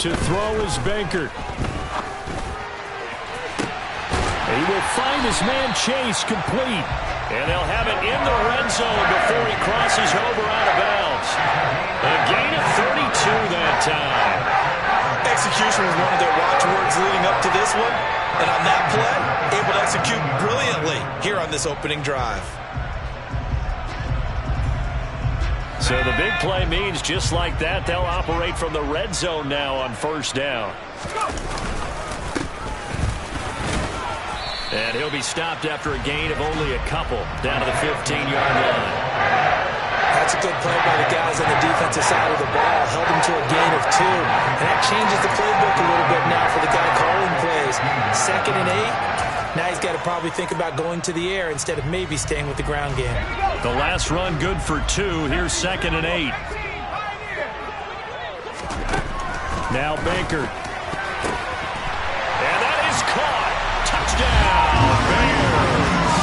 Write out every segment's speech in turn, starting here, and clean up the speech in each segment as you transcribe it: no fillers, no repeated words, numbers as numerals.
To throw is Baker. He will find his man Chase complete. And they'll have it in the red zone before he crosses over out of bounds. A gain of 32 that time. Execution was one of their watchwords leading up to this one. And on that play, able to execute brilliantly here on this opening drive. So the big play means just like that, they'll operate from the red zone now on first down. And he'll be stopped after a gain of only a couple down to the 15-yard line. That's a good play by the guys on the defensive side of the ball. Held him to a gain of 2. And that changes the playbook a little bit now for the guy calling plays. 2nd and 8. Now he's got to probably think about going to the air instead of maybe staying with the ground game. The last run good for 2. Here's 2nd and 8. Now Baker. And that is caught. Touchdown, Bears.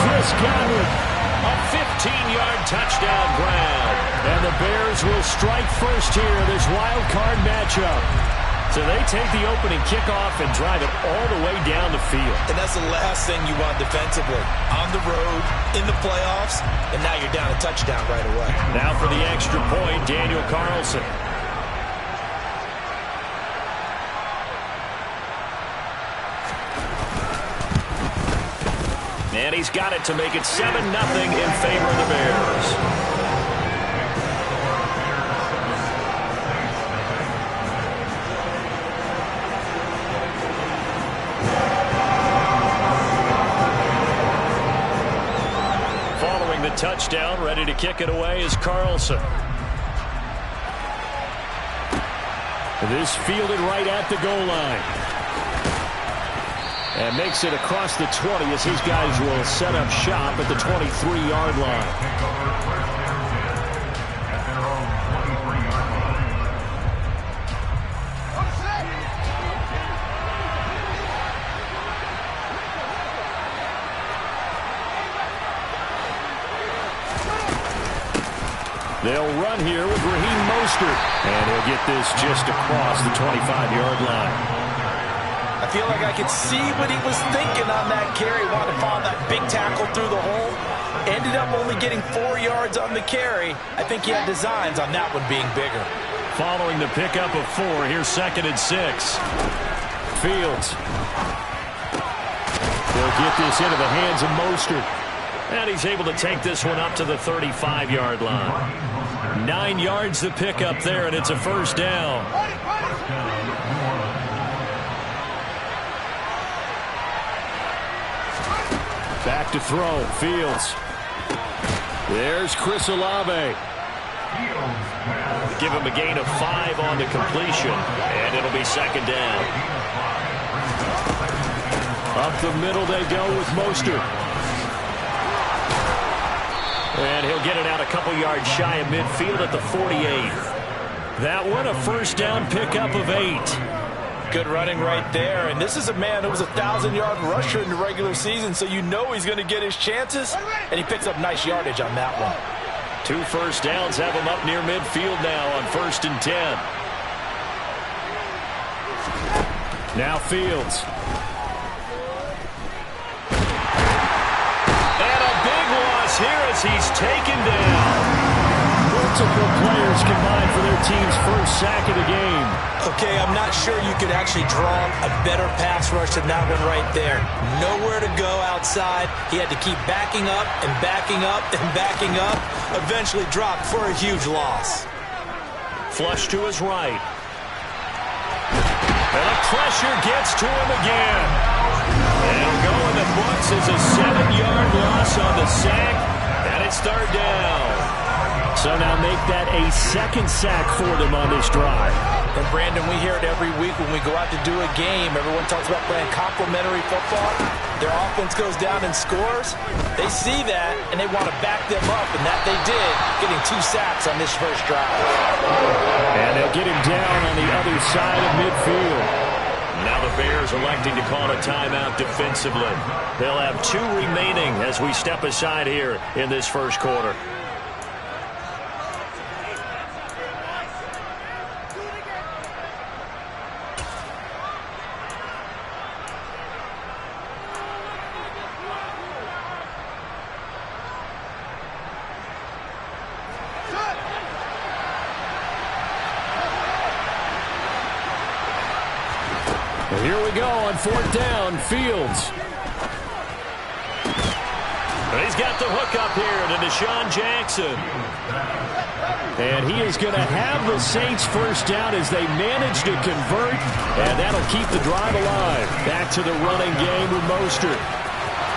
Chris Godwin, a 15-yard touchdown grab. And the Bears will strike first here in this wild card matchup. So they take the opening kickoff and drive it all the way down the field. And that's the last thing you want defensively. On the road, in the playoffs, and now you're down a touchdown right away. Now for the extra point, Daniel Carlson. And he's got it to make it 7-0 in favor of the Bears. Touchdown, ready to kick it away is Carlson. This fielded right at the goal line. And makes it across the 20 as his guys will set up shop at the 23-yard line. They'll run here with Raheem Mostert. And he'll get this just across the 25-yard line. I feel like I could see what he was thinking on that carry. Wanted to find that big tackle through the hole. Ended up only getting 4 yards on the carry. I think he had designs on that one being bigger. Following the pickup of 4, here's 2nd and 6. Fields. They'll get this into the hands of Mostert. And he's able to take this one up to the 35-yard line. 9 yards to pick up there, and it's a first down. Back to throw. Fields. There's Chris Olave. Give him a gain of 5 on the completion, and it'll be 2nd down. Up the middle they go with Mostert. And he'll get it out a couple yards shy of midfield at the 48. That one a first down pickup of 8. Good running right there. And this is a man who was a 1,000-yard rusher in the regular season, so you know he's going to get his chances. And he picks up nice yardage on that one. 2 first downs have him up near midfield now on 1st and 10. Now Fields. Here as he's taken down. Multiple players combined for their team's first sack of the game. Okay, I'm not sure you could actually draw a better pass rush than that one right there. Nowhere to go outside. He had to keep backing up and backing up and backing up. Eventually dropped for a huge loss. Flush to his right. And the pressure gets to him again. And it'll go in the books as a 7-yard loss on the sack. And it's 3rd down. So now make that a 2nd sack for them on this drive. And Brandon, we hear it every week when we go out to do a game. Everyone talks about playing complementary football. Their offense goes down and scores. They see that, and they want to back them up, and that they did, getting 2 sacks on this first drive. And they'll get him down on the other side of midfield. Now the Bears electing to call a timeout defensively. They'll have 2 remaining as we step aside here in this first quarter. we go on 4th down. Fields. He's got the hook up here to Deshaun Jackson. And he is going to have the Saints first down as they manage to convert. And that'll keep the drive alive. Back to the running game with Mostert.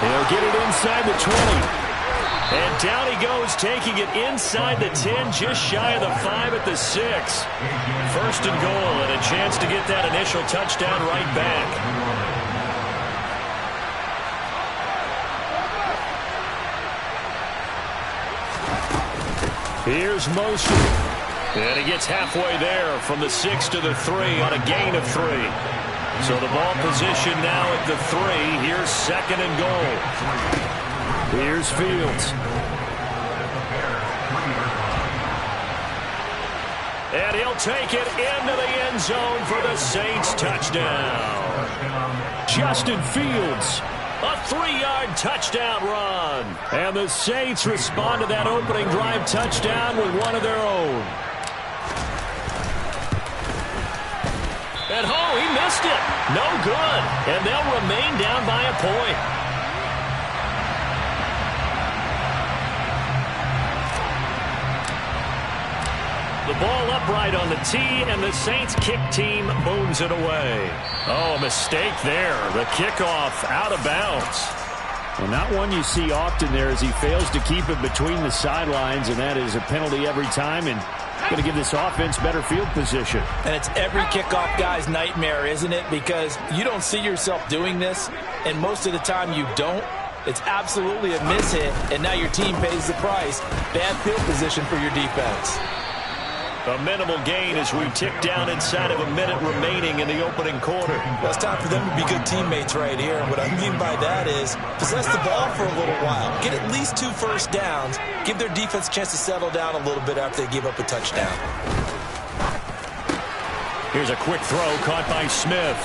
He'll get it inside the 20. And down he goes, taking it inside the 10, just shy of the 5 at the 6. First and goal, and a chance to get that initial touchdown right back. Here's Mostert. And he gets halfway there from the 6 to the 3 on a gain of 3. So the ball position now at the 3. Here's 2nd and goal. Here's Fields. And he'll take it into the end zone for the Saints touchdown. Justin Fields. A 3-yard touchdown run. And the Saints respond to that opening drive touchdown with one of their own. And he missed it. No good. And they'll remain down by a point. The ball upright on the tee, and the Saints kick team booms it away. Oh, a mistake there. The kickoff out of bounds. Well, not one you see often there as he fails to keep it between the sidelines, and that is a penalty every time, and going to give this offense better field position. And it's every kickoff guy's nightmare, isn't it? Because you don't see yourself doing this, and most of the time you don't. It's absolutely a mishit, and now your team pays the price. Bad field position for your defense. A minimal gain as we tick down inside of a minute remaining in the opening quarter. Well, it's time for them to be good teammates right here. What I mean by that is possess the ball for a little while. Get at least 2 first downs. Give their defense a chance to settle down a little bit after they give up a touchdown. Here's a quick throw caught by Smith.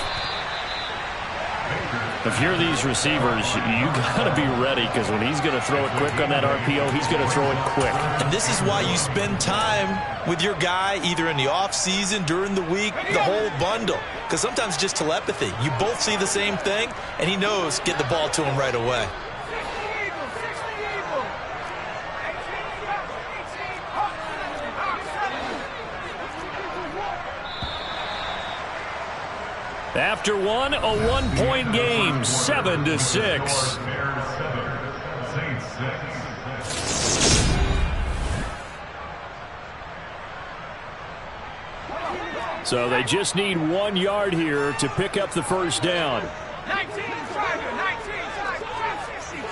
If you're these receivers, you got to be ready, because when he's going to throw it quick on that RPO, he's going to throw it quick. And this is why you spend time with your guy either in the offseason, during the week, the whole bundle. Because sometimes it's just telepathy. You both see the same thing, and he knows get the ball to him right away. After one, a 1-point game, 7-6. So they just need 1 yard here to pick up the first down. 19, striker, 19, 60, 60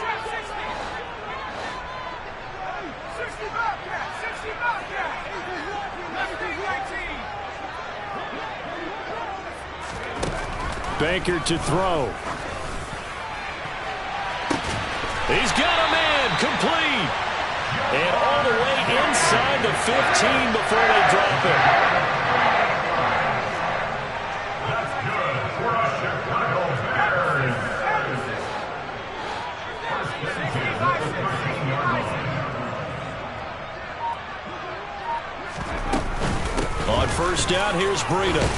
Bobcat, 60 Bobcat, 19. Banker to throw. He's got a man, complete. And all the way inside the 15 before they drop it. That's good for us Chicago Bears. On first down, here's Breida.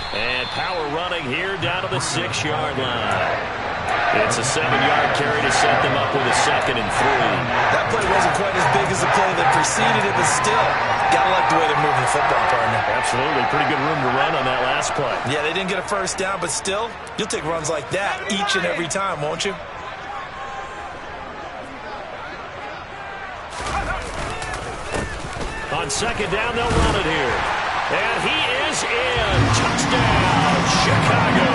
And power running here down to the 6-yard line. It's a 7-yard carry to set them up with a 2nd and 3. That play wasn't quite as big as the play that preceded it, but still, gotta like the way they're moving the football, partner. Absolutely. Pretty good room to run on that last play. Yeah, they didn't get a first down, but still, you'll take runs like that each and every time, won't you? On 2nd down, they'll run it here. And he is in. Touchdown, Chicago.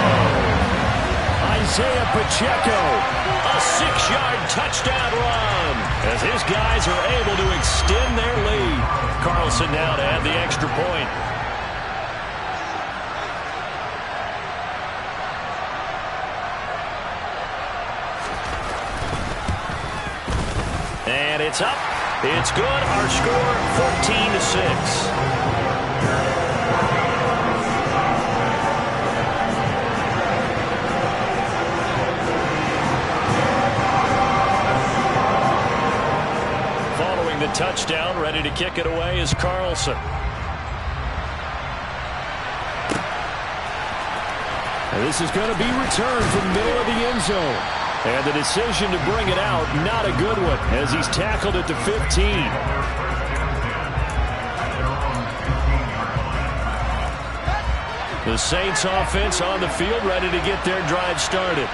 Isaiah Pacheco, a 6-yard touchdown run as his guys are able to extend their lead. Carlson now to add the extra point. And it's up. It's good. Our score, 14-6. The touchdown, ready to kick it away is Carlson. And this is going to be returned from the middle of the end zone. And the decision to bring it out, not a good one, as he's tackled at the 15. The Saints offense on the field, ready to get their drive started.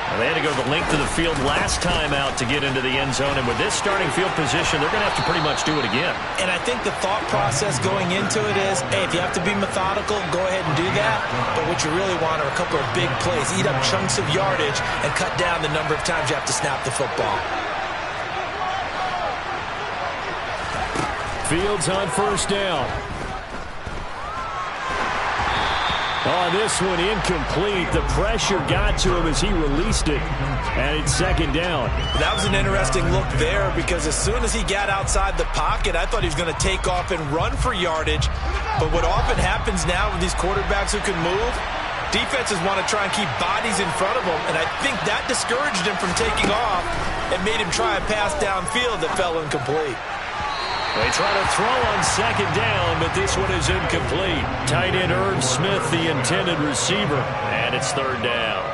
Well, they had to go the length of the field last time out to get into the end zone, and with this starting field position, they're going to have to pretty much do it again. And I think the thought process going into it is, hey, if you have to be methodical, go ahead and do that. But what you really want are a couple of big plays. Eat up chunks of yardage and cut down the number of times you have to snap the football. Fields on first down. Oh, this one incomplete. The pressure got to him as he released it. And it's second down. That was an interesting look there because as soon as he got outside the pocket, I thought he was going to take off and run for yardage. But what often happens now with these quarterbacks who can move, defenses want to try and keep bodies in front of them. And I think that discouraged him from taking off and made him try a pass downfield that fell incomplete. They try to throw on second down, but this one is incomplete. Tight end Irv Smith, the intended receiver, and it's third down.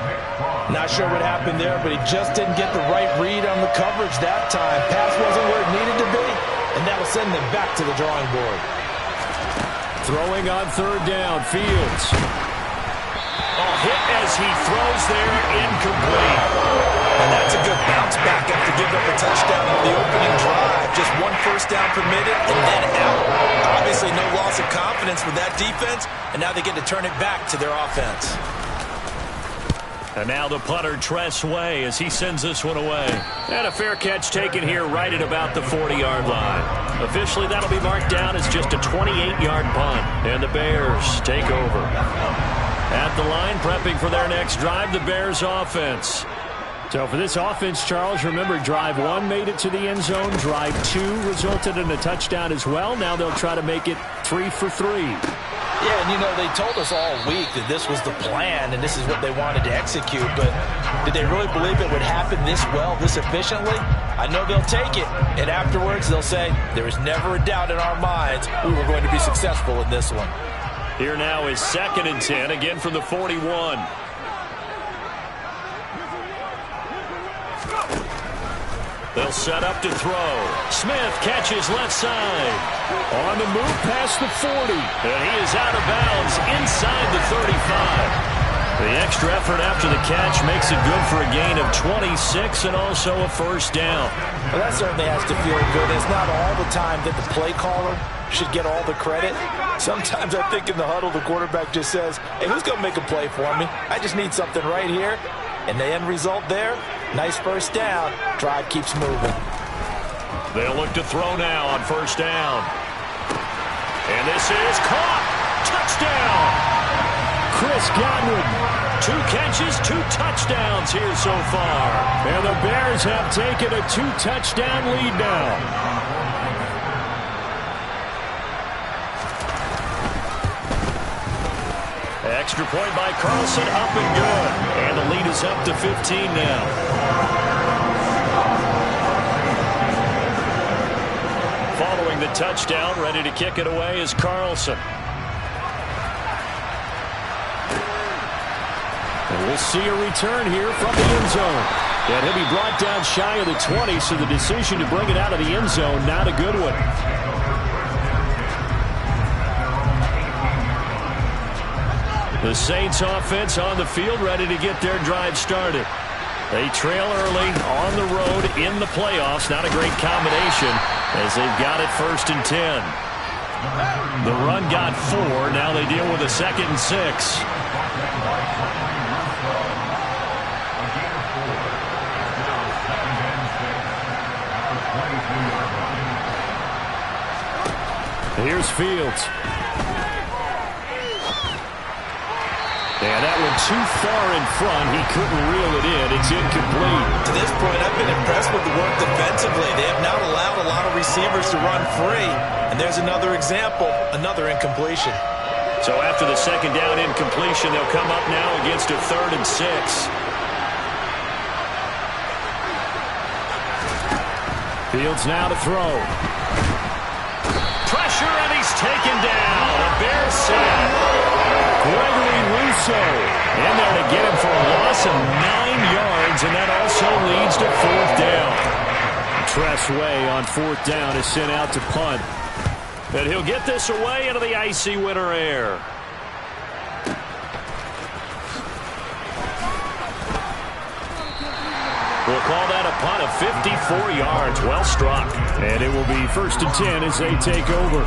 Not sure what happened there, but he just didn't get the right read on the coverage that time. Pass wasn't where it needed to be, and that will send them back to the drawing board. Throwing on third down, Fields. Oh, hit as he throws there, incomplete. And that's a good bounce back after giving up a touchdown on the opening drive. Just one first down permitted and then out. Obviously no loss of confidence with that defense, and now they get to turn it back to their offense. And now the punter, Tress Way, as he sends this one away. And a fair catch taken here right at about the 40-yard line. Officially, that'll be marked down as just a 28-yard punt. And the Bears take over. At the line, prepping for their next drive, the Bears offense. So for this offense, Charles, remember, drive 1 made it to the end zone. Drive 2 resulted in a touchdown as well. Now they'll try to make it 3 for 3. Yeah, and you know, they told us all week that this was the plan and this is what they wanted to execute, but did they really believe it would happen this well, this efficiently? I know they'll take it, and afterwards they'll say, there was never a doubt in our minds we were going to be successful in this one. Here now is 2nd and 10, again from the 41. They'll set up to throw. Smith catches left side. On the move past the 40. And he is out of bounds inside the 35. The extra effort after the catch makes it good for a gain of 26 and also a first down. Well, that certainly has to feel good. It's not all the time that the play caller should get all the credit. Sometimes I think in the huddle the quarterback just says, hey, who's going to make a play for me? I just need something right here. And the end result there, nice first down. Drive keeps moving. They'll look to throw now on first down. And this is caught. Touchdown. Chris Godwin. 2 catches, 2 touchdowns here so far. And the Bears have taken a 2-touchdown lead now. Extra point by Carlson, up and good. And the lead is up to 15 now. Following the touchdown, ready to kick it away is Carlson. And we'll see a return here from the end zone. And he'll be brought down shy of the 20, so the decision to bring it out of the end zone, not a good one. The Saints offense on the field, ready to get their drive started. They trail early on the road in the playoffs. Not a great combination as they've got it 1st and 10. The run got 4. Now they deal with a 2nd and 6. Here's Fields. Yeah, that one too far in front. He couldn't reel it in. It's incomplete. To this point, I've been impressed with the work defensively. They have not allowed a lot of receivers to run free. And there's another example, another incompletion. So after the 2nd down incompletion, they'll come up now against a 3rd and 6. Fields now to throw. Pressure, and he's taken down. The Bears set. Gregory Rousseau in there to get him for a loss of 9 yards, and that also leads to 4th down. Tress Way on 4th down is sent out to punt. And he'll get this away into the icy winter air. We'll call that a punt of 54 yards. Well struck. And it will be 1st and 10 as they take over.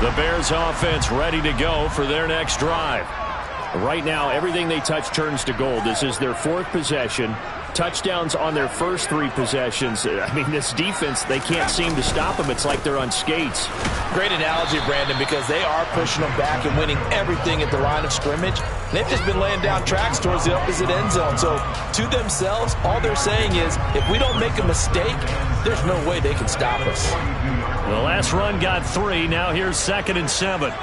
The Bears offense ready to go for their next drive. Right now, everything they touch turns to gold. This is their 4th possession. Touchdowns on their first 3 possessions. I mean, this defense, they can't seem to stop them. It's like they're on skates. Great analogy, Brandon, because they are pushing them back and winning everything at the line of scrimmage. They've just been laying down tracks towards the opposite end zone. So, to themselves, all they're saying is, if we don't make a mistake, there's no way they can stop us. The last run got 3. Now here's 2nd and 7.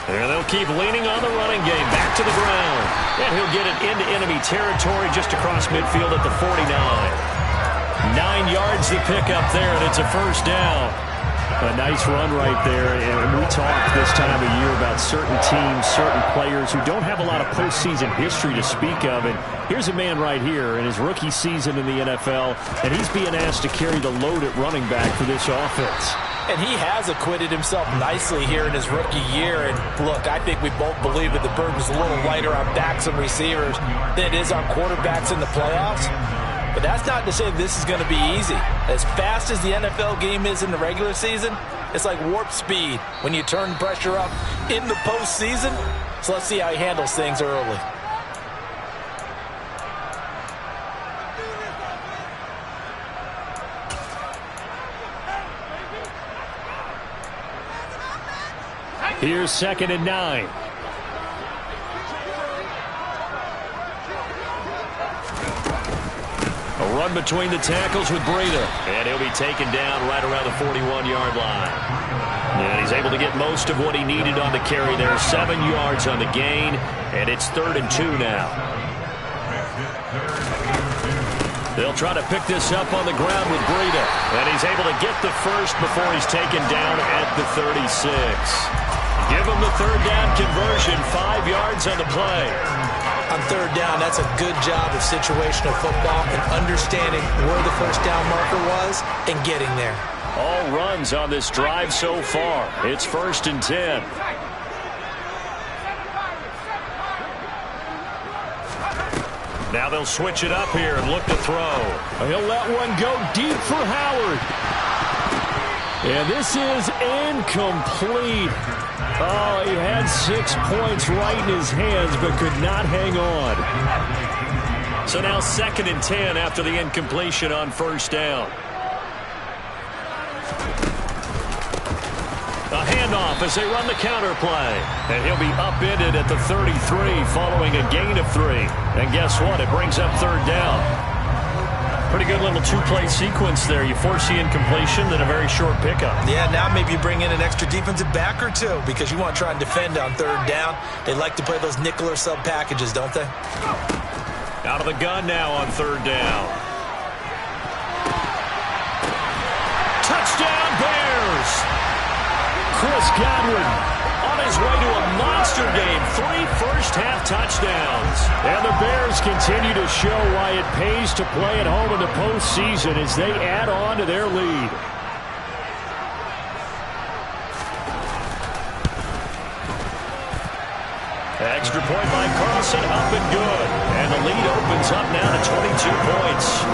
And they'll keep leaning on the running game. Back to the ground. And he'll get it into enemy territory just across midfield at the 49. 9 yards to pick up there, and it's a 1st down. A nice run right there. And we talked this time of year about certain teams, certain players who don't have a lot of postseason history to speak of. And here's a man right here in his rookie season in the NFL, and he's being asked to carry the load at running back for this offense. And he has acquitted himself nicely here in his rookie year. And look, I think we both believe that the burden's a little lighter on backs and receivers than it is on quarterbacks in the playoffs. But that's not to say this is going to be easy. As fast as the NFL game is in the regular season, it's like warp speed when you turn pressure up in the postseason. So let's see how he handles things early. Here's 2nd and 9. A run between the tackles with Breida. And he'll be taken down right around the 41-yard line. And he's able to get most of what he needed on the carry there. 7 yards on the gain. And it's 3rd and 2 now. They'll try to pick this up on the ground with Breida. And he's able to get the first before he's taken down at the 36. Give him the 3rd down conversion. 5 yards on the play. On 3rd down, that's a good job of situational football and understanding where the 1st down marker was and getting there. All runs on this drive so far. It's 1st and 10. Now they'll switch it up here and look to throw. He'll let one go deep for Howard. And this is incomplete. Oh, he had 6 points right in his hands, but could not hang on. So now 2nd and 10 after the incompletion on 1st down. A handoff as they run the counter play. And he'll be upended at the 33 following a gain of 3. And guess what? It brings up 3rd down. Pretty good little 2-play sequence there. You force the incompletion, then a very short pickup. Yeah, now maybe you bring in an extra defensive back or 2 because you want to try and defend on 3rd down. They like to play those nickel or sub packages, don't they? Out of the gun now on 3rd down. Touchdown Bears! Chris Godwin on his way to a monster game. 3 first-half touchdowns. And the Bears continue to show why it pays to play at home in the postseason as they add on to their lead. Extra point by Carlson, up and good. And the lead opens up now to 22 points.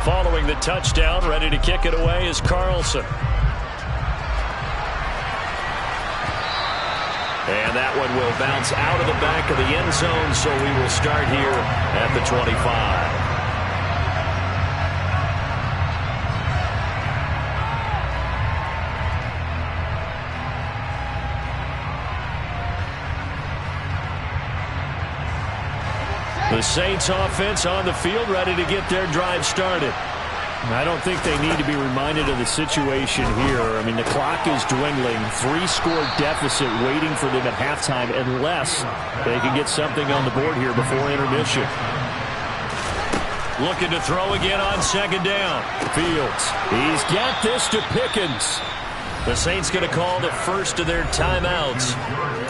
Following the touchdown, ready to kick it away is Carlson. And that one will bounce out of the back of the end zone, so we will start here at the 25. The Saints offense on the field, ready to get their drive started. I don't think they need to be reminded of the situation here. I mean, the clock is dwindling. 3-score deficit waiting for them at halftime unless they can get something on the board here before intermission. Looking to throw again on second down. Fields. He's got this to Pickens. The Saints going to call the first of their timeouts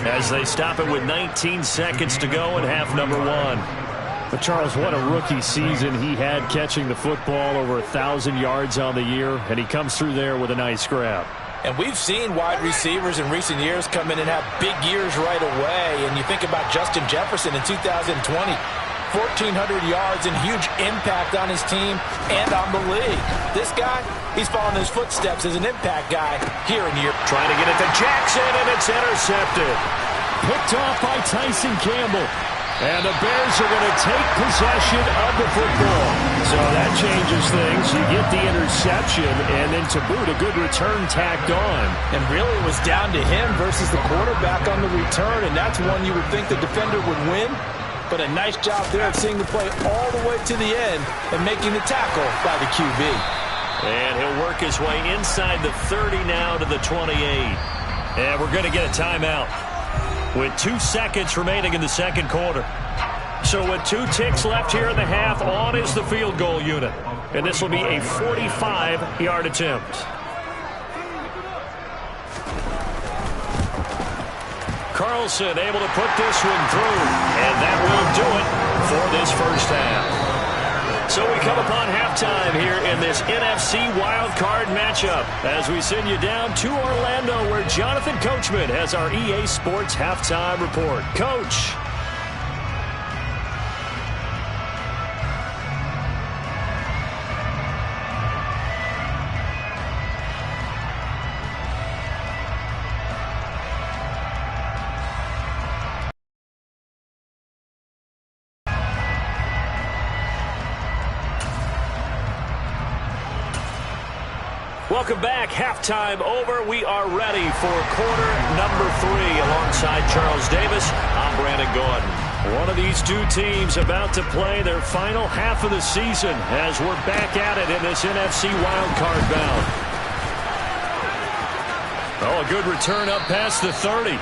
as they stop it with 19 seconds to go in half number 1. But Charles, what a rookie season he had catching the football, over 1,000 yards on the year, and he comes through there with a nice grab. And we've seen wide receivers in recent years come in and have big years right away. And you think about Justin Jefferson in 2020. 1,400 yards and huge impact on his team and on the league. This guy, he's following his footsteps as an impact guy here in year. Trying to get it to Jackson, and it's intercepted. Picked off by Tyson Campbell. And the Bears are going to take possession of the football. So that changes things. You get the interception, and then to boot, a good return tacked on. And really it was down to him versus the quarterback on the return, and that's one you would think the defender would win. But a nice job there of seeing the play all the way to the end and making the tackle by the QB. And he'll work his way inside the 30 now to the 28. And we're going to get a timeout with 2 seconds remaining in the second quarter. So with 2 ticks left here in the half, on is the field goal unit. And this will be a 45-yard attempt. Carlson able to put this one through, and that will do it for this first half. So we come upon halftime here in this NFC wildcard matchup as we send you down to Orlando, where Jonathan Coachman has our EA Sports halftime report. Coach. Welcome back. Halftime over. We are ready for quarter number 3 alongside Charles Davis. I'm Brandon Gordon. One of these two teams about to play their final half of the season as we're back at it in this NFC wildcard bout. Oh, a good return up past the 30. And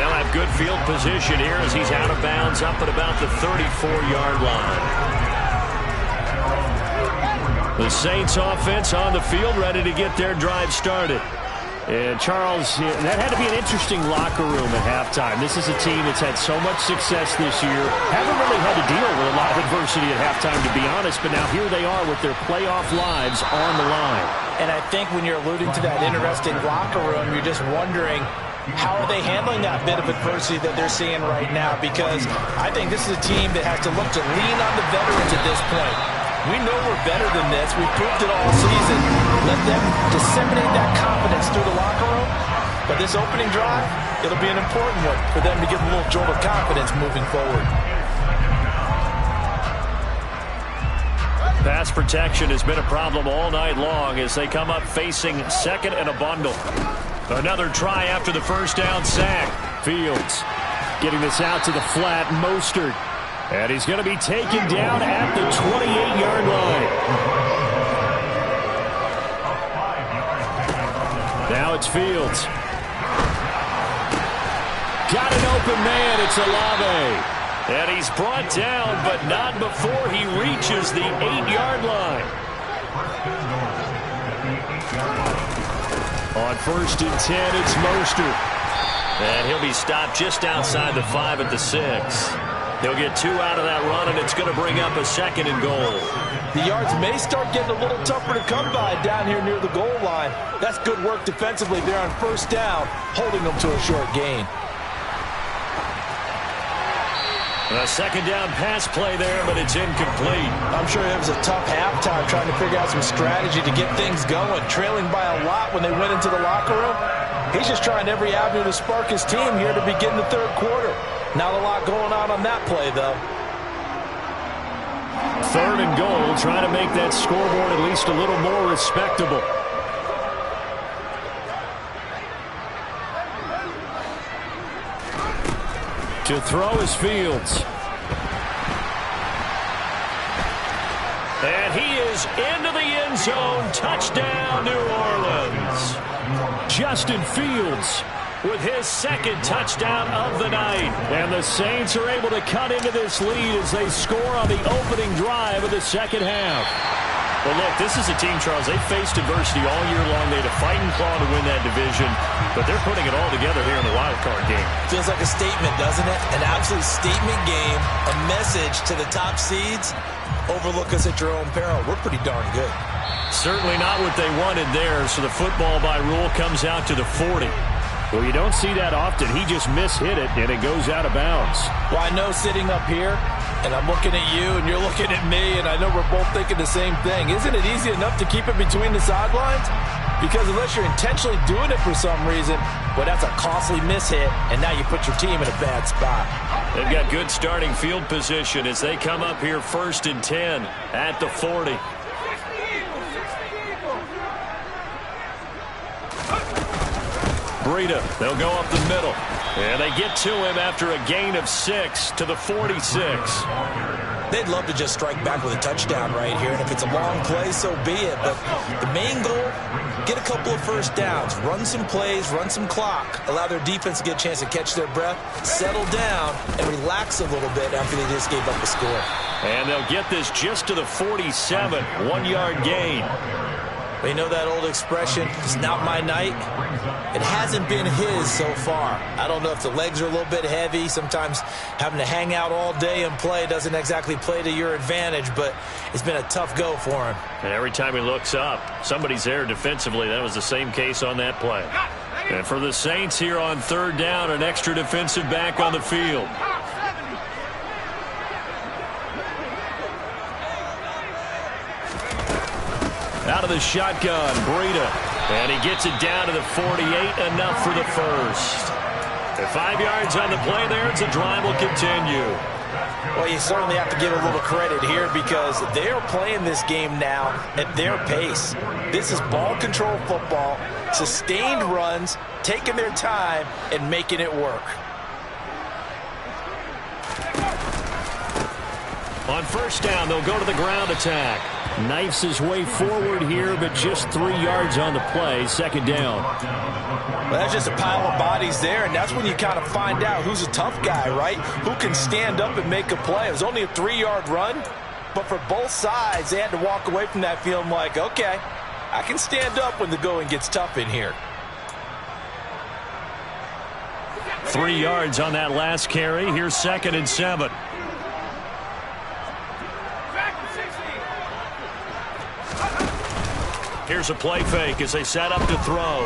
they'll have good field position here as he's out of bounds up at about the 34-yard line. The Saints offense on the field, ready to get their drive started. And Charles, that had to be an interesting locker room at halftime. This is a team that's had so much success this year. Haven't really had to deal with a lot of adversity at halftime, to be honest. But now here they are with their playoff lives on the line. And I think when you're alluding to that interesting locker room, you're just wondering, how are they handling that bit of adversity that they're seeing right now? Because I think this is a team that has to look to lean on the veterans at this point. We know we're better than this. We've proved it all season. Let them disseminate that confidence through the locker room. But this opening drive, it'll be an important one for them to give a little jolt of confidence moving forward. Pass protection has been a problem all night long as they come up facing second and a bundle. Another try after the first down sack. Fields getting this out to the flat. Mostert. And he's going to be taken down at the 28-yard line. Now it's Fields. Got an open man. It's Olave. And he's brought down, but not before he reaches the 8-yard line. On 1st and 10, it's Mostert. And he'll be stopped just outside the 5 at the 6. He'll get 2 out of that run, and it's going to bring up a 2nd and goal. The yards may start getting a little tougher to come by down here near the goal line. That's good work defensively there on 1st down, holding them to a short gain. A 2nd down pass play there, but it's incomplete. I'm sure it was a tough halftime trying to figure out some strategy to get things going. Trailing by a lot when they went into the locker room. He's just trying every avenue to spark his team here to begin the 3rd quarter. Not a lot going on that play, though. 3rd and goal, trying to make that scoreboard at least a little more respectable. To throw is Fields. And he is into the end zone. Touchdown, New Orleans. Justin Fields with his second touchdown of the night. And the Saints are able to cut into this lead as they score on the opening drive of the second half. Well, look, this is a team, Charles, they faced adversity all year long. They had to fight and claw to win that division, but they're putting it all together here in the wild card game. Feels like a statement, doesn't it? An absolute statement game, a message to the top seeds. Overlook us at your own peril. We're pretty darn good. Certainly not what they wanted there, so the football by rule comes out to the 40. Well, you don't see that often. He just mishit it, and it goes out of bounds. Well, I know sitting up here, and I'm looking at you, and you're looking at me, and I know we're both thinking the same thing. Isn't it easy enough to keep it between the sidelines? Because unless you're intentionally doing it for some reason, well, that's a costly mishit, and now you put your team in a bad spot. They've got good starting field position as they come up here 1st and 10 at the 40. Breida, they'll go up the middle. And they get to him after a gain of 6 to the 46. They'd love to just strike back with a touchdown right here, and if it's a long play, so be it. But the main goal, get a couple of first downs, run some plays, run some clock, allow their defense to get a chance to catch their breath, settle down, and relax a little bit after they just gave up a score. And they'll get this just to the 47, 1-yard gain. But you know that old expression, it's not my night? It hasn't been his so far. I don't know if the legs are a little bit heavy. Sometimes having to hang out all day and play doesn't exactly play to your advantage, but it's been a tough go for him. And every time he looks up, somebody's there defensively. That was the same case on that play. And for the Saints here on 3rd down, an extra defensive back on the field. Out of the shotgun, Breida. And he gets it down to the 48, enough for the first. And 5 yards on the play there, as the drive will continue. Well, you certainly have to give a little credit here because they're playing this game now at their pace. This is ball control football, sustained runs, taking their time, and making it work. On 1st down, they'll go to the ground attack. Knifes his way forward here, but just 3 yards on the play. 2nd down. Well, that's just a pile of bodies there, and that's when you kind of find out who's a tough guy, right? Who can stand up and make a play. It was only a 3-yard run, but for both sides, they had to walk away from that feeling like, okay, I can stand up when the going gets tough in here. 3 yards on that last carry. Here's 2nd and 7. Here's a play fake as they set up to throw.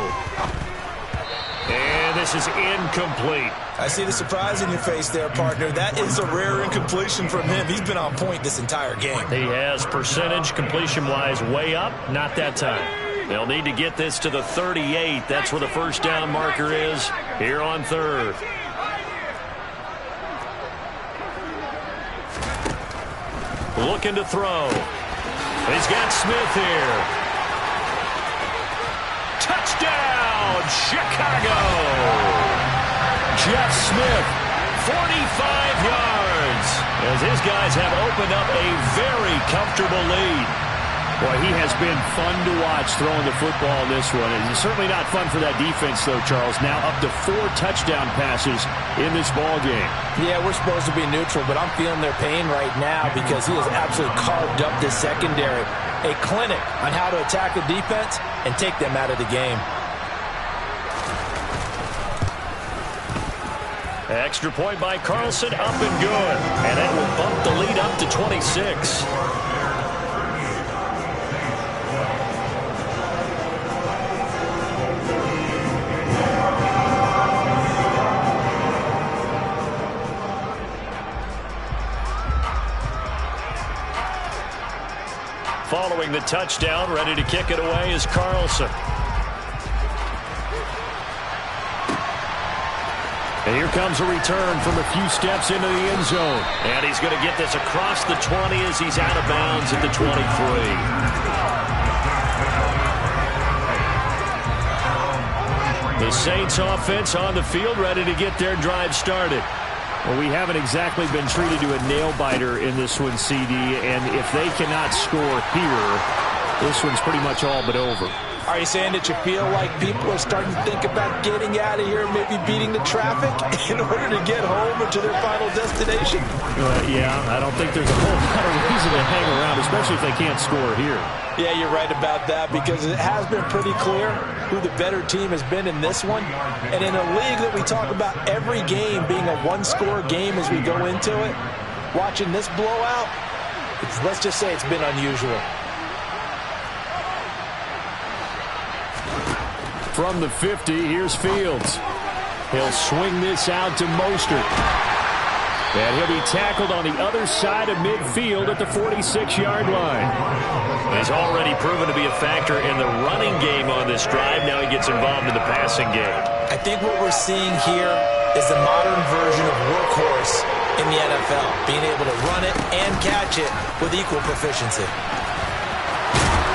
And this is incomplete. I see the surprise in your face there, partner. That is a rare incompletion from him. He's been on point this entire game. He has percentage completion-wise way up. Not that time. They'll need to get this to the 38. That's where the 1st down marker is here on 3rd. Looking to throw. He's got Smith here. Touchdown, Chicago! Jeff Smith, 45 yards, as his guys have opened up a very comfortable lead. Boy, he has been fun to watch throwing the football in this one. It's certainly not fun for that defense, though, Charles. Now up to 4 touchdown passes in this ball game. Yeah, we're supposed to be neutral, but I'm feeling their pain right now because he has absolutely carved up this secondary. A clinic on how to attack the defense and take them out of the game. Extra point by Carlson, up and good. And that will bump the lead up to 26. Following the touchdown, ready to kick it away is Carlson. And here comes a return from a few steps into the end zone. And he's going to get this across the 20 as he's out of bounds at the 23. The Saints offense on the field, ready to get their drive started. Well, we haven't exactly been treated to a nail-biter in this one, CD, and if they cannot score here, this one's pretty much all but over. Are you saying that you feel like people are starting to think about getting out of here, maybe beating the traffic in order to get home or to their final destination? Yeah, I don't think there's a whole lot of reason to hang around, especially if they can't score here. Yeah, you're right about that, because it has been pretty clear who the better team has been in this one. And in a league that we talk about every game being a one-score game as we go into it, watching this blowout, let's just say it's been unusual. From the 50, here's Fields. He'll swing this out to Mostert. And he'll be tackled on the other side of midfield at the 46-yard line. He's already proven to be a factor in the running game on this drive. Now he gets involved in the passing game. I think what we're seeing here is the modern version of workhorse in the NFL, being able to run it and catch it with equal proficiency.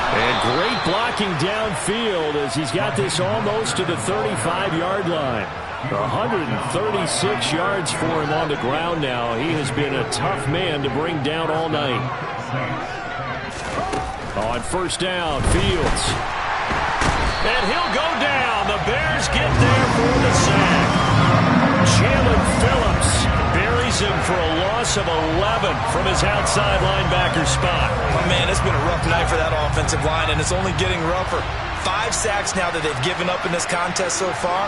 And great blocking downfield as he's got this almost to the 35-yard line. 136 yards for him on the ground now. He has been a tough man to bring down all night. On first down, Fields. And he'll go down. The Bears get there for the sack. Jalen Phillips buries him for a loss of 11 from his outside linebacker spot. Oh, man, it's been a rough night for that offensive line, and it's only getting rougher. 5 sacks now that they've given up in this contest so far.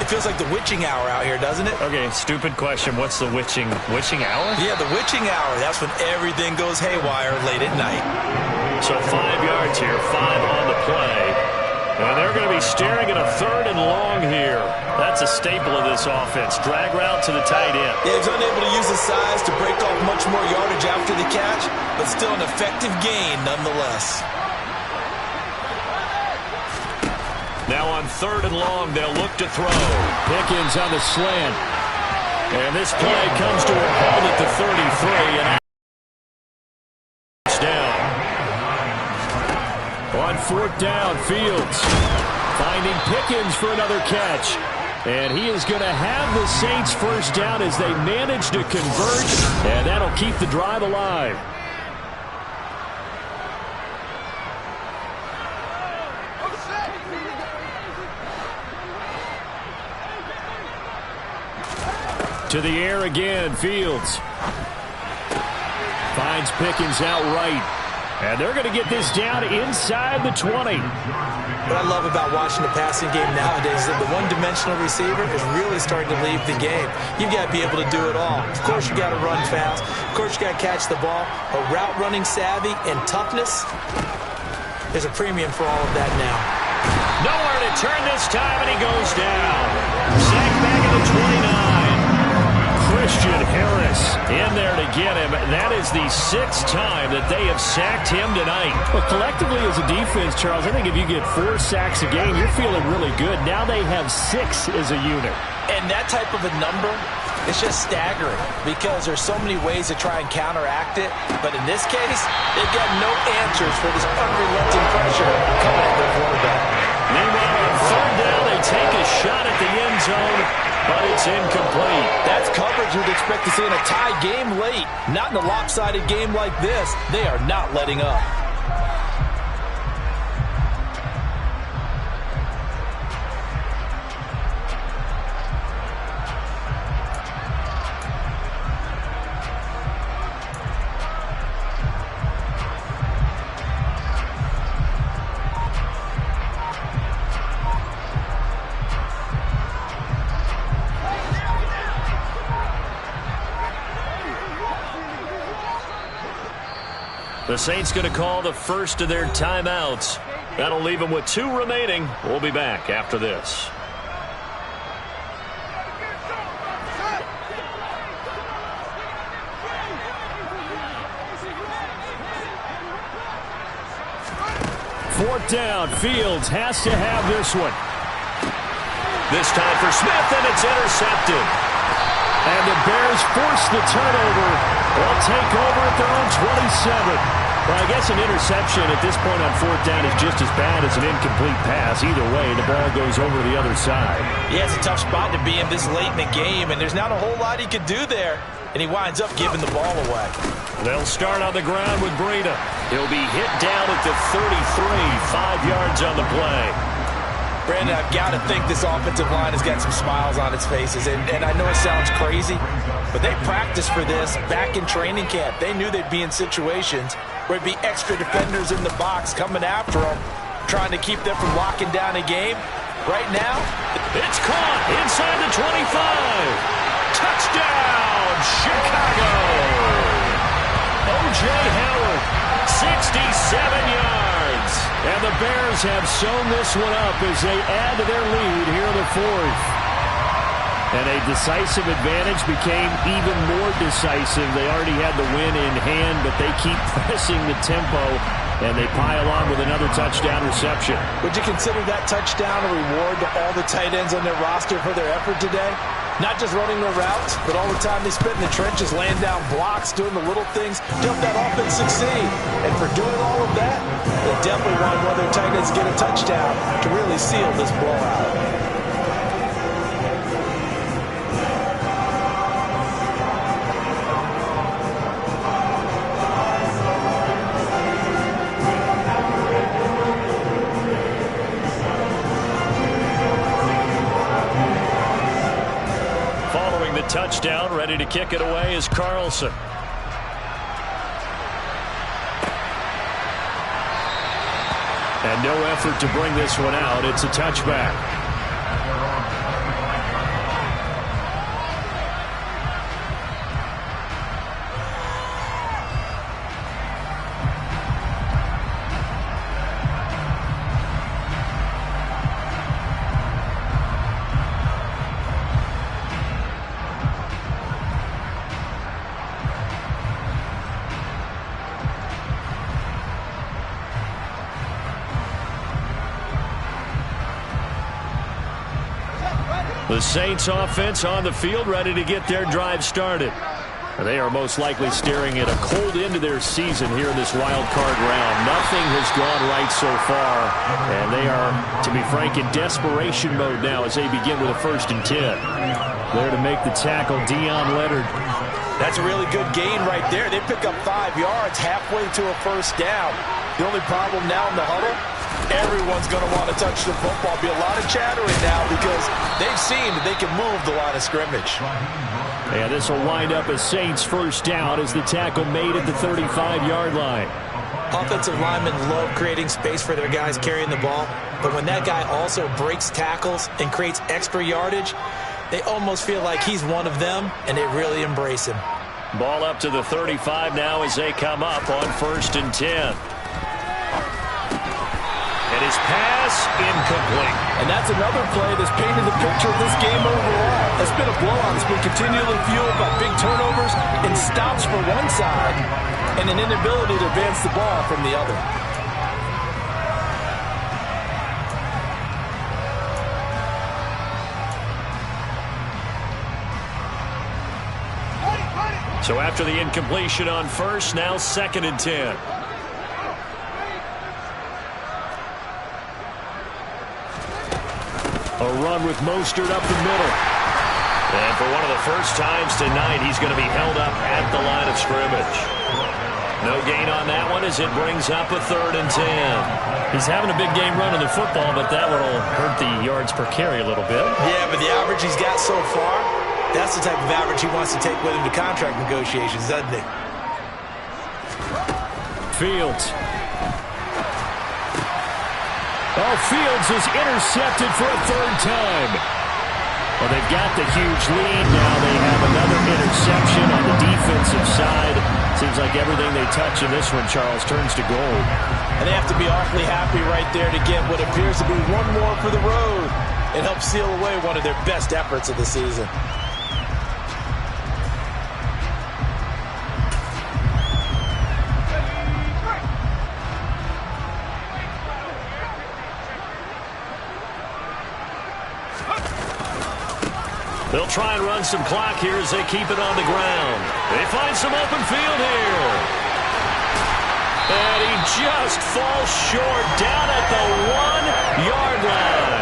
It feels like the witching hour out here, doesn't it? Okay, stupid question. What's the witching hour? Yeah, the witching hour. That's when everything goes haywire late at night. So 5 yards here, 5 on the play. And they're going to be staring at a 3rd and long here. That's a staple of this offense. Drag route to the tight end. Yeah, he's unable to use his size to break off much more yardage after the catch, but still an effective gain nonetheless. Now on 3rd and long, they'll look to throw. Pickens on the slant. And this play comes to a halt at the 33. And down. On 4th down, Fields finding Pickens for another catch. And he is going to have the Saints first down as they manage to convert. And that'll keep the drive alive. To the air again, Fields. Finds Pickens outright. And they're going to get this down inside the 20. What I love about watching the passing game nowadays is that the one-dimensional receiver is really starting to leave the game. You've got to be able to do it all. Of course, you got to run fast. Of course, you got to catch the ball. But route running savvy and toughness is a premium for all of that now. Nowhere to turn this time, and he goes down. Sacked back at the 29. Christian Harris in there to get him. That is the 6th time that they have sacked him tonight. Well, collectively as a defense, Charles, I think if you get 4 sacks a game, you're feeling really good. Now they have 6 as a unit. And that type of a number, it's just staggering because there's so many ways to try and counteract it. But in this case, they've got no answers for this unrelenting pressure coming at their quarterback. Meanwhile, on 3rd down, they take a shot at the end zone, but it's incomplete. That's coverage you'd expect to see in a tie game late. Not in a lopsided game like this. They are not letting up. The Saints going to call the first of their timeouts. That'll leave them with 2 remaining. We'll be back after this. Fourth down, Fields has to have this one. This time for Smith, and it's intercepted. And the Bears force the turnover. They'll take over at their own 27. Well, I guess an interception at this point on fourth down is just as bad as an incomplete pass. Either way, the ball goes over the other side. Yeah, it's a tough spot to be in this late in the game, and there's not a whole lot he could do there. And he winds up giving the ball away. They'll start on the ground with Breida. He'll be hit down at the 33, 5 yards on the play. Brandon, I've got to think this offensive line has got some smiles on its faces. And I know it sounds crazy, but they practiced for this back in training camp. They knew they'd be in situations where it'd be extra defenders in the box coming after them, trying to keep them from locking down a game. Right now, it's caught inside the 25. Touchdown, Chicago! O.J. Howard, 67 yards. And the Bears have sewn this one up as they add to their lead here in the fourth. And a decisive advantage became even more decisive. They already had the win in hand, but they keep pressing the tempo, and they pile on with another touchdown reception. Would you consider that touchdown a reward to all the tight ends on their roster for their effort today? Not just running their routes, but all the time they spent in the trenches, laying down blocks, doing the little things to help that offense succeed. And for doing all of that, they definitely want one of their tight ends to get a touchdown to really seal this blowout. Touchdown, ready to kick it away is Carlson. And no effort to bring this one out. It's a touchback. The Saints offense on the field, ready to get their drive started. They are most likely staring at a cold end of their season here in this wild card round. Nothing has gone right so far, and they are, to be frank, in desperation mode now as they begin with a 1st and 10. There to make the tackle, Deion Leonard. That's a really good gain right there. They pick up 5 yards halfway to a 1st down. The only problem now in the huddle, everyone's going to want to touch the football. Be a lot of chattering now because they've seen that they can move the line of scrimmage. And this will wind up as Saints 1st down as the tackle made at the 35-yard line. Offensive linemen love creating space for their guys carrying the ball, but when that guy also breaks tackles and creates extra yardage, they almost feel like he's one of them, and they really embrace him. Ball up to the 35 now as they come up on 1st and 10. And his pass incomplete. And that's another play that's painted the picture of this game overall. It's been a blowout. It's been continually fueled by big turnovers and stops for one side and an inability to advance the ball from the other. So after the incompletion on 1st, now 2nd and 10. A run with Mostert up the middle. And for one of the first times tonight, he's going to be held up at the line of scrimmage. No gain on that one as it brings up a 3rd and 10. He's having a big game running the football, but that one will hurt the yards per carry a little bit. Yeah, but the average he's got so far, that's the type of average he wants to take with him to contract negotiations, doesn't he? Fields. Oh, Fields is intercepted for a 3rd time. Well, they've got the huge lead. Now they have another interception on the defensive side. Seems like everything they touch in this one, Charles, turns to gold. And they have to be awfully happy right there to get what appears to be one more for the road and help seal away one of their best efforts of the season. They'll try and run some clock here as they keep it on the ground. They find some open field here. And he just falls short down at the 1-yard line.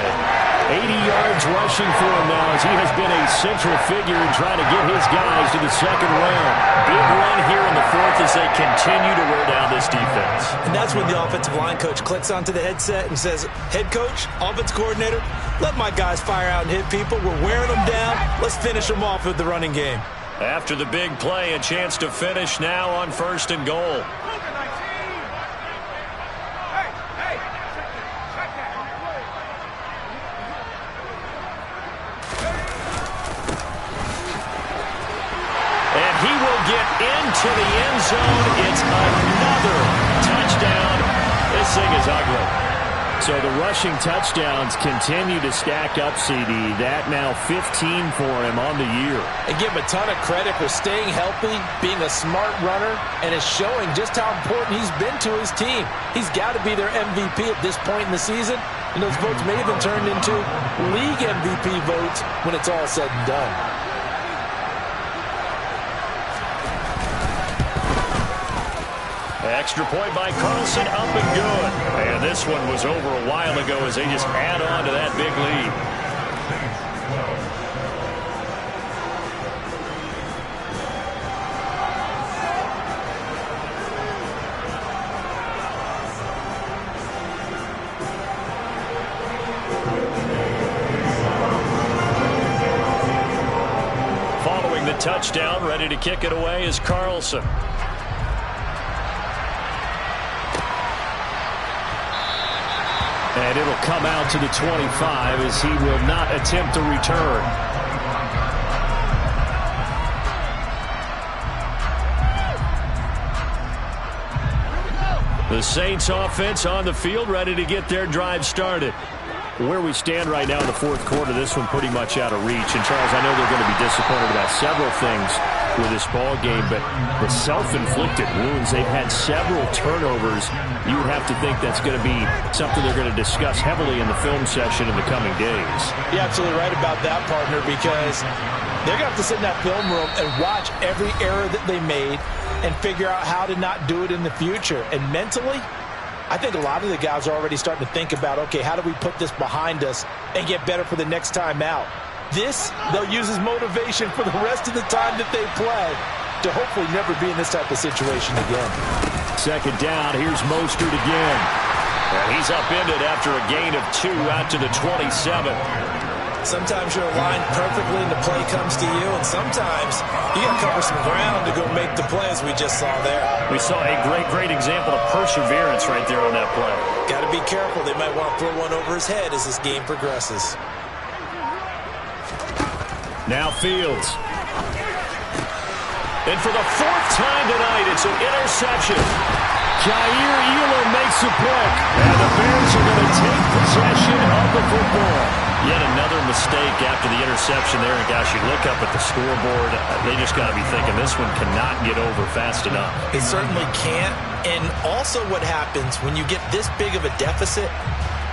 80 yards rushing for him now as he has been a central figure in trying to get his guys to the second round. Big run here in the fourth as they continue to wear down this defense. And that's when the offensive line coach clicks onto the headset and says, head coach, offense coordinator, let my guys fire out and hit people. We're wearing them down. Let's finish them off with the running game. After the big play, a chance to finish now on 1st and goal. And he will get into the end zone. It's another touchdown. This thing is ugly. So the rushing touchdowns continue to stack up, CD. That now 15 for him on the year. And give him a ton of credit for staying healthy, being a smart runner, and is showing just how important he's been to his team. He's got to be their MVP at this point in the season, and those votes may have been turned into league MVP votes when it's all said and done. Extra point by Carlson, up and good. And this one was over a while ago as they just add on to that big lead. Following the touchdown, ready to kick it away is Carlson. And it'll come out to the 25 as he will not attempt to return. The Saints offense on the field, ready to get their drive started. Where we stand right now in the fourth quarter, this one pretty much out of reach. And, Charles, I know they're going to be disappointed about several things with this ball game, but the self-inflicted wounds, they've had several turnovers. You would have to think that's going to be something they're going to discuss heavily in the film session in the coming days. You're absolutely right about that, partner, because they're going to have to sit in that film room and watch every error that they made and figure out how to not do it in the future. And mentally, I think a lot of the guys are already starting to think about, okay, how do we put this behind us and get better for the next time out? This, they'll use as motivation for the rest of the time that they play to hopefully never be in this type of situation again. Second down, here's Mostert again. And he's upended after a gain of 2 out to the 27. Sometimes you're aligned perfectly and the play comes to you, and sometimes you got to cover some ground to go make the play, as we just saw there. We saw a great example of perseverance right there on that play. Got to be careful. They might want to throw one over his head as this game progresses. Now Fields. And for the 4th time tonight, it's an interception. Jair Elam makes a pick. And the Bears are going to take possession of the football. Yet another mistake after the interception there. And gosh, you look up at the scoreboard, they just got to be thinking this one cannot get over fast enough. It certainly can't. And also what happens when you get this big of a deficit,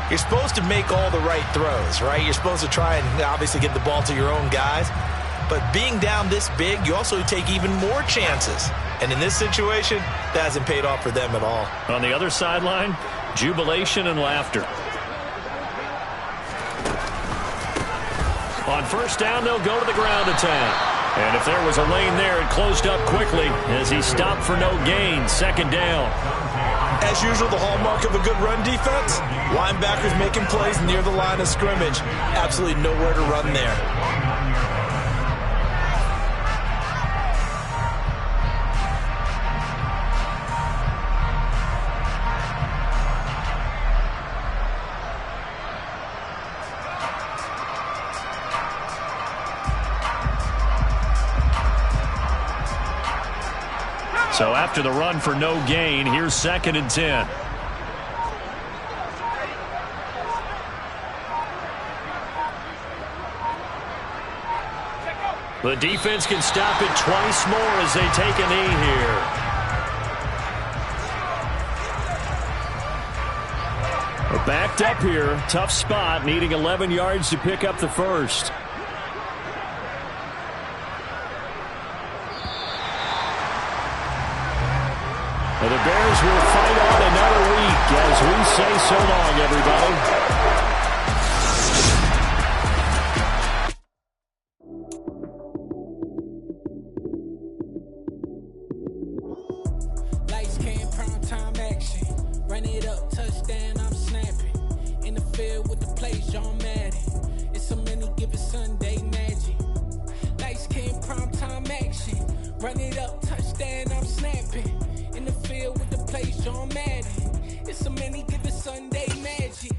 you're supposed to make all the right throws, right? You're supposed to try and obviously get the ball to your own guys. But being down this big, you also take even more chances. And in this situation, that hasn't paid off for them at all. On the other sideline, jubilation and laughter. On 1st down, they'll go to the ground attack. And if there was a lane there, it closed up quickly as he stopped for no gain. 2nd down. As usual, the hallmark of a good run defense, linebackers making plays near the line of scrimmage. Absolutely nowhere to run there. So after the run for no gain, here's 2nd and 10. The defense can stop it twice more as they take a knee here. We're backed up here. Tough spot, needing 11 yards to pick up the first. And the Bears will fight on another week as we say so long, everybody. Lights, cam, prime time action. Run it up, touchdown, I'm snapping. In the field with the plays, John Madden. It's a many given Sunday magic. Lights, cam, prime time action. Run it up, touchdown, I'm snapping. In the field with the plays, John Madden. It's a many given Sunday magic.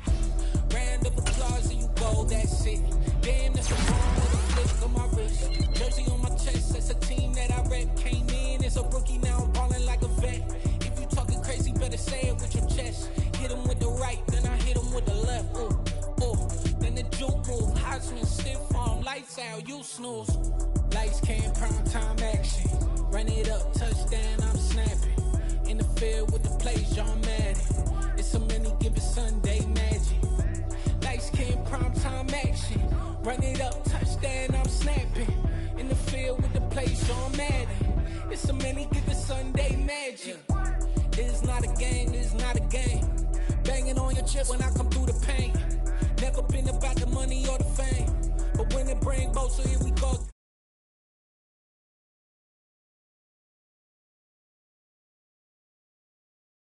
Round of applause and you go, that's it. Damn, that's a wrong with a flick on my wrist. Jersey on my chest, that's a team that I rep. Came in as a rookie, now I'm balling like a vet. If you talking crazy, better say it with your chest. Hit him with the right, then I hit him with the left. Ooh, ooh, then the juke move. Heisman stiff arm, lights out, you snooze. Lights, cam, prime time action. Run it up, touchdown, I'm snapping. In the field with the plays, John Madden. It's a many given Sunday magic. Lights, cam, prime time action. Run it up, touchdown, I'm snapping. In the field with the plays, John Madden. It's a many given Sunday magic. It is not a game, it is not a game. Banging on your chip when I come through the paint. Never been about the money or the fame. But when it bring both, so here we go.